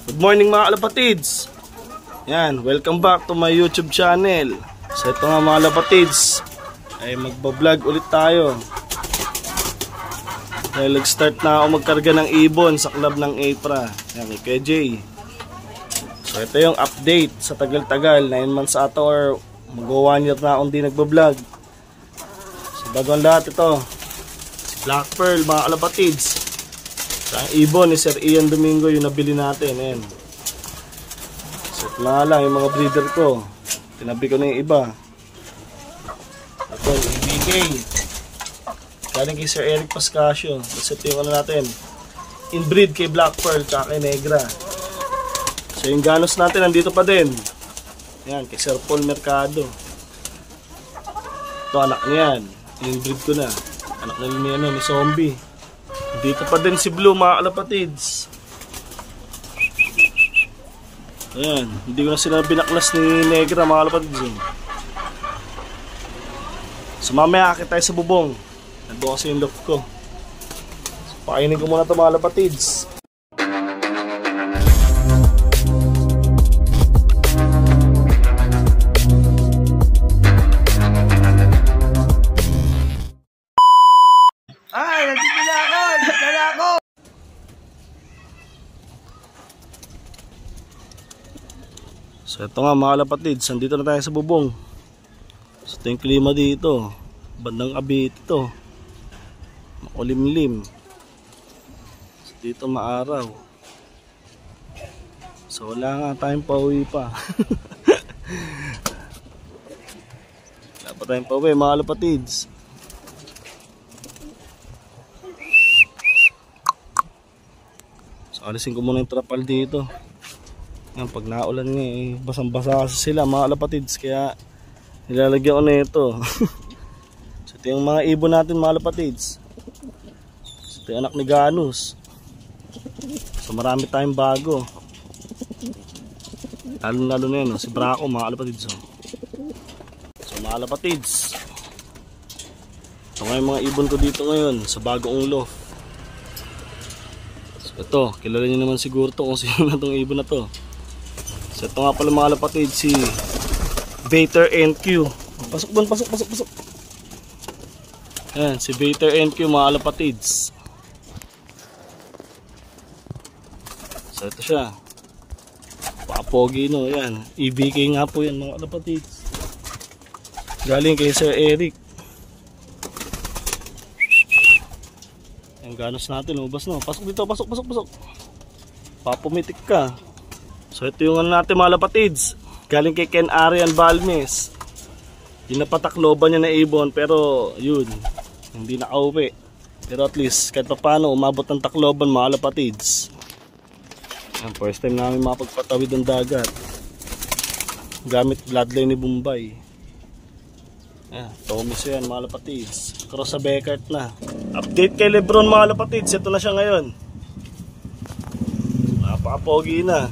Good morning mga kalapatids. Yan, welcome back to my YouTube channel. So ito nga mga kalapatids, ay magbablog ulit tayo. Dahil nag-start na ako magkarga ng ibon sa club ng APRA. Yan, kay KJ. So ito yung update sa tagal-tagal, 9 months ato or mag-1 year na akong di nagbablog. So bago ang lahat ito, si Black Pearl mga kalapatids. Ang ibon ni Sir Ian Domingo yung nabili natin. Ayan. So ito na lang yung mga breeder ko. Tinabi ko na yung iba. Ito yung EBK. Galing kay Sir Eric Pascasio. Tapos ito yung ano natin, inbreed kay Black Pearl tsaka kay Negra. So yung ganos natin nandito pa din. Ayan, kay Sir Paul Mercado. Ito anak niyan. Inbreed ko na. Anak na niya ni Zombie. Dito pa din si Blue mga kalapatids. Ayan, hindi ko na sila binaklas ni Negra mga kalapatids. So mamaya akit tayo sa bubong. Nandun kasi yung loft ko. So pakainin ko muna ito mga kalapatids. So ito nga mga kalapatids, nandito na tayo sa bubong. So ito yung klima dito, bandang Abit ito, makulimlim. So dito maaraw. So wala nga tayong pauwi pa. Wala pa tayong pauwi mga kalapatids. So alisin ko muna yung trapal dito. Pag naulan nga eh, basang-basa kasi sila mga kalapatids, kaya nilalagyan ko na ito. So ito yung mga ibon natin mga kalapatids. So ito yung anak ni Ganus. So marami tayong bago. Lalo na yun, si Braco mga kalapatids. So mga kalapatids, ito nga yung mga ibon ko dito ngayon sa bagong loft. So ito, kilala nyo naman siguro to kung sino na itong ibon na to. So ito nga pala mga kalapatids, si Vater NQ. Pasok doon, pasok. Ayan, si Vater NQ mga kalapatids. So ito siya, papogi no, ayan, EBK nga po yan mga kalapatids. Galing kay Sir Eric. Ang ganos natin, lumabas no. Pasok dito, pasok. Papumitik ka. So ito yung ano natin mga kalapatids, galing kay Ken Arian Balmes. Yung napatakloban niya na ibon, pero yun, hindi nakauwi. Pero at least kahit pa paano umabot ng takloban mga kalapatids. Ang first time namin mapagpatawid ng dagat gamit bloodline ni Bombay. Tomis yan mga kalapatids. Cross sa Beckert na. Update kay Lebron mga kalapatids, ito na siya ngayon. Napaka-pogi na.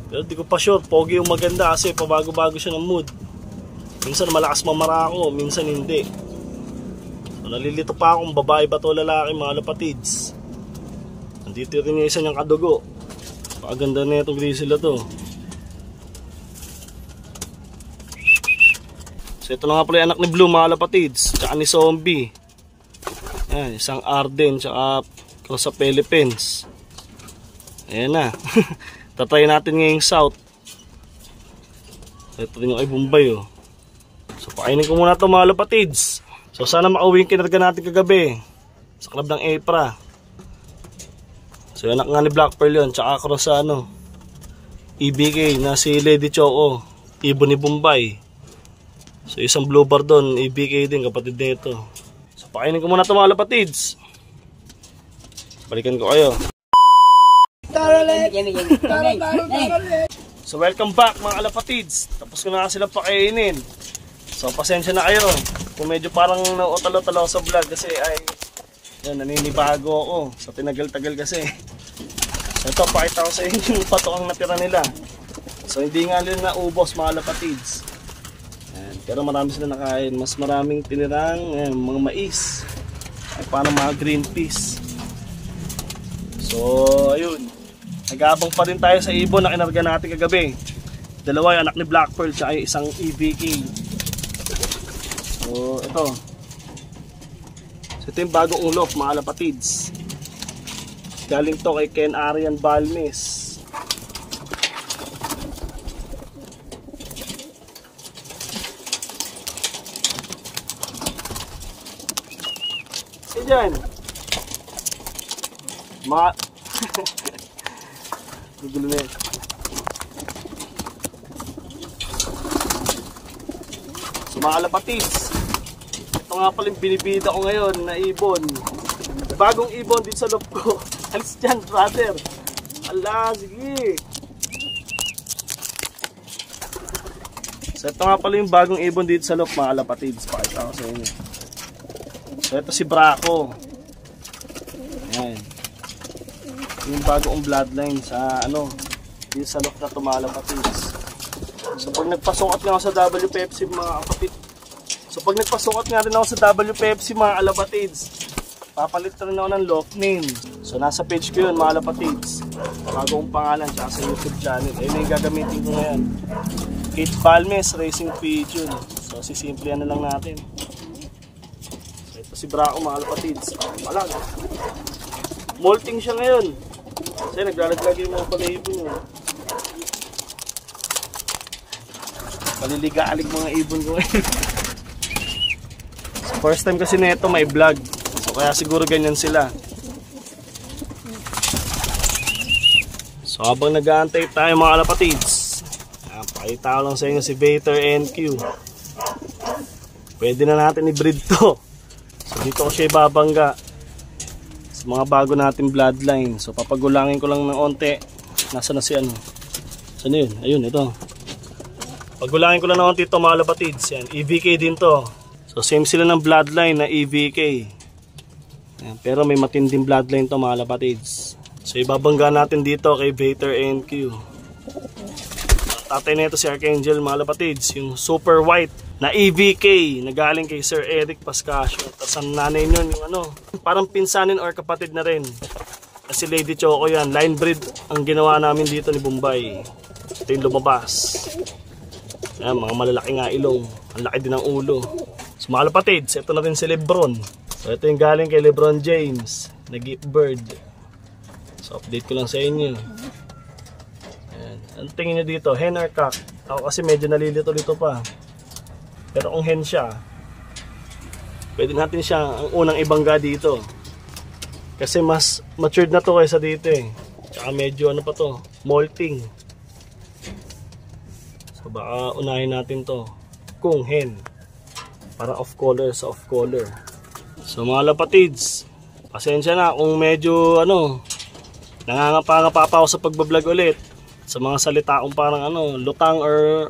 Pero di ko pa sure, pogi yung maganda kasi pabago-bago siya ng mood. Minsan malakas mamara ako, minsan hindi. So nalilito pa akong babae ba to lalaki mga kalapatids. Nandito rin yung isa niyang kadugo. Pakaganda na itong grizzly na to. So ito na nga pala yung anak ni Blue mga kalapatids, tsaka ni Zombie. Ayan, isang Arden tsaka cross sa Philippines. Ayan na. Tatry natin ngayong south. Ito rin yung ay Bombay oh. So pakainin ko muna ito mga kalapatids. So sana makauwi yung kinarga natin kagabi sa club ng APRA. So anak nga ni Black Pearl yun, tsaka cross sa ano, EBK na si Lady Choco, ibon ni Bombay. So isang blue bar doon, EBK din, kapatid nito. So pakainin ko muna ito mga kalapatids. Balikan ko kayo. So welcome back mga kalapatids. Tapos ko na sila pakainin. So pasensya na kayo kung medyo parang nautalo-talo sa vlog kasi ay yan, naninibago ako sa tinagal-tagal kasi. So ito, pakita ko sa inyo yung pato ang natira nila. So hindi nga nila naubos mga kalapatids. Pero marami sila nakain. Mas maraming tinirang mga mais. Ay parang mga green peas. So ayun, Nag-aabang pa rin tayo sa ibon na kinarga natin kagabi. Dalawa yung anak ni Black Pearl tsaka yung isang EVK. So ito. So ito yung bagong ulop mga kalapatids. Galing to kay Ken Arian Balmes. Diyan. Gugulo na yun. So mga kalapatids, ito nga pala yung binibida ko ngayon na ibon. Bagong ibon dito sa loob ko. Alis dyan brother. Ala, sige. So ito nga pala yung bagong ibon dito sa loob mga kalapatids. Pakita ko sa inyo. So ito si Braco. Ayan. Yung bagong bloodline sa ano, yung sa look na tumalapatids. So pag nagpasukat nga ako sa WPFC mga kapatid. So pag nagpasukat nga rin ako sa WPFC mga kalapatids, papalit rin ako ng lock name. So nasa page ko yun mga kalapatids. Bagong pangalan tsaka sa YouTube channel. Ayun na yung gagamitin ko ngayon. Kate Balmes Racing Pigeon. So sisimplihan na lang natin. Si Braco mga kalapatids. Malag. Molting siya ngayon. Kasi naglalaglag yung mga pala-ibon yun. Paliligalig mga ibon ko ngayon. So, first time kasi nito may vlog. So kaya siguro ganyan sila. So habang nag-aantay tayo mga kalapatids, pakita ko lang sa inyo si Vater NQ. Pwede na natin i-breed to. So dito ko siya ibabangga sa mga bago natin bloodline. So papagulangin ko lang ng onte. Nasa na si ano? Saan yun? Ayun, ito. Pagulangin ko lang ng onte ito mga kalapatids. Yan, EVK din to. So same sila ng bloodline na EVK. Yan, pero may matinding bloodline to mga kalapatids. So ibabangga natin dito kay Vater NQ. Tatay na ito si Archangel mga kalapatids. Yung super white na EVK na galing kay Sir Eric Pascasio. Tapos ang nanay nun yung ano, parang pinsanin or kapatid na rin. Kasi Lady Choco yan. Line breed ang ginawa namin dito ni Bombay. Ito yung lumabas. Ayan, mga malalaki nga ilong. Ang laki din ng ulo. So mga kalapatids, ito na rin si Lebron. So ito yung galing kay Lebron James na gift bird. So update ko lang sa inyo. Ayan. Ang tingin nyo dito, hen or cock? Ako kasi medyo nalilito-lito pa. Pero kung hen siya, pwede natin siya ang unang ibangga dito. Kasi mas matured na to kaysa dito eh. Tsaka medyo ano pa to, molting. So baka unahin natin to kung hen. Para off color sa off color. So mga lapatids, pasensya na kung medyo ano, nangangapa-ngapa pa ako sa pagbablog ulit. Sa mga salita kong parang ano, lutang or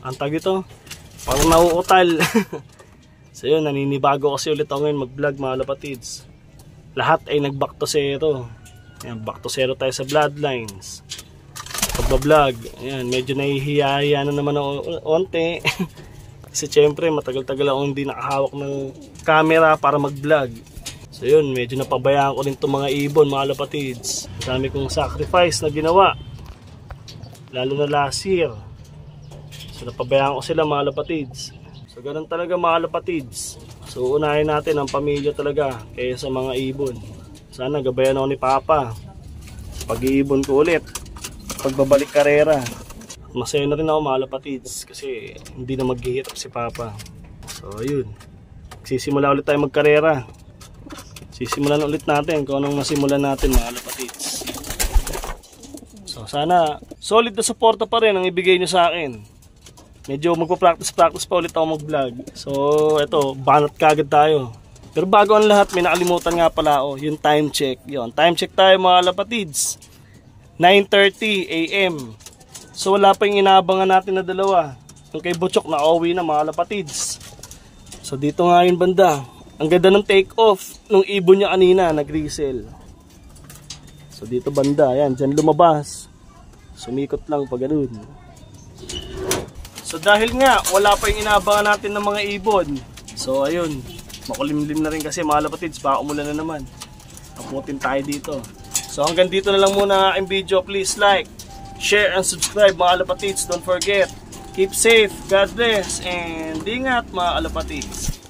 antag ito. Parang nauutal. So yun, naninibago kasi ulit ako ngayon mag-vlog mga lapatids. Lahat ay nag-back to zero. Ayan, back to zero tayo sa bloodlines. Pagbablog, ayan, medyo nahihiya na naman ako onte. Kasi syempre matagal-tagal ako hindi nakahawak ng camera para mag-vlog. So yun, medyo napabayaan ko rin itong mga ibon mga lapatids. Dami kong sacrifice na ginawa. Lalo na last year. So napabayaan ko sila mga lapatids. So ganun talaga mga lapatids. So unahin natin ang pamilya talaga kaya sa mga ibon. Sana gabayan ako ni Papa. Pag-iibon ko ulit. Pagbabalik karera. Masaya na rin ako mga lapatids kasi hindi na maghihirap si Papa. So ayun. Sisimula ulit tayo magkarera. Sisimulan ulit natin kung anong nasimulan natin mga lapatids. So sana solid na suporta pa rin ang ibigay nyo sa akin. Medyo magpa-practice pa ulit ako mag-vlog. So eto, banat kagad tayo. Pero bago ang lahat, may nakalimutan nga pala ako, yung time check. Yun, time check tayo mga lapatids. 9:30 AM. So wala pa yung inaabangan natin na dalawa. Yung kay Butchok na uwi na mga lapatids. So dito nga yung banda. Ang ganda ng take off nung ibon niya kanina, nag-resell. So dito banda, yan, dyan lumabas. Sumikot lang pag ganun. So dahil nga wala pa yung inaabangan natin ng mga ibon. So ayun, makulimlim na rin kasi mga lapatids, baka umulan na naman. Aputin tayo dito. So hanggang dito na lang muna ang aking video. Please like, share, and subscribe mga kalapatids. Don't forget, keep safe, God bless, and ingat mga kalapatids.